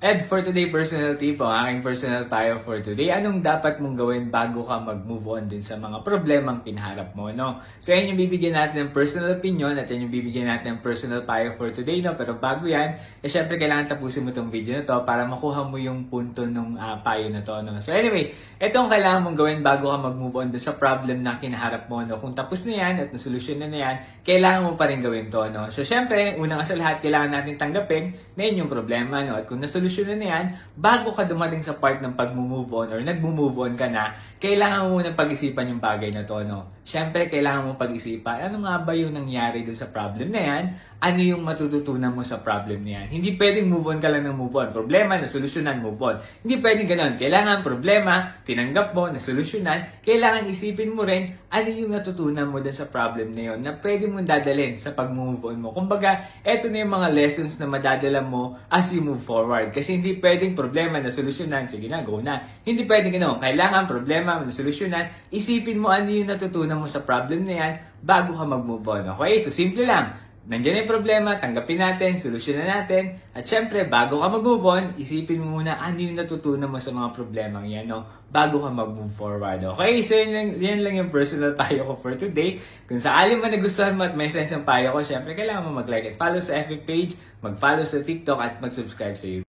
Ed, for today personal tip, ang aking personal tayo for today, anong dapat mong gawin bago ka mag-move on din sa mga problemang pinaharap mo, no? So yan yung bibigyan natin ng personal opinion at yan yung bibigyan natin ng personal tayo for today, no? Pero bago yan, syempre kailangan tapusin mo tong video na to para makuha mo yung punto ng payo na to, no? So anyway, ito ang kailangan mong gawin bago ka mag-move on din sa problem na kinaharap mo, no? Kung tapos na yan at nasolusyon na yan, kailangan mo pa rin gawin to, no? So syempre, una nga sa lahat, kailangan natin tanggapin na yun yung problema, no? At kung nasolusyonan na yan, bago ka dumating sa part ng pag-move on or nag-move on ka na, kailangan mo muna pag-isipan yung bagay na to, no? Siyempre, kailangan mo pag-isipan, ano nga ba yung nangyari dun sa problem na yan? Ano yung matututunan mo sa problem na yan? Hindi pwedeng move on ka lang ng move on. Problema, nasolusyonan, move on. Hindi pwedeng ganun. Kailangan problema, tinanggap mo, nasolusyonan. Kailangan isipin mo rin, ano yung natutunan mo dun sa problem na yun na pwede mong dadalhin sa pag-move on mo. Kumbaga, eto na yung mga lessons na madadala mo as you move forward. Kasi hindi pwedeng problema na solusyonan, sige na, go na. Hindi pwedeng gano'n. Kailangan problema na solusyonan, isipin mo ano yung natutunan mo sa problem na yan bago ka mag-move on. Okay? So, simple lang. Nandiyan yung problema, tanggapin natin, solusyonan natin. At syempre, bago ka mag-move on, isipin mo muna ano yung natutunan mo sa mga problemang yan, no? Bago ka mag-move forward. Okay? So, yan lang yung personal payo ko for today. Kung sakali man nagustuhan mo at may sense ang payo ko, syempre, kailangan mo mag-like at follow sa FB page, mag-follow sa TikTok at mag-subscribe sa YouTube.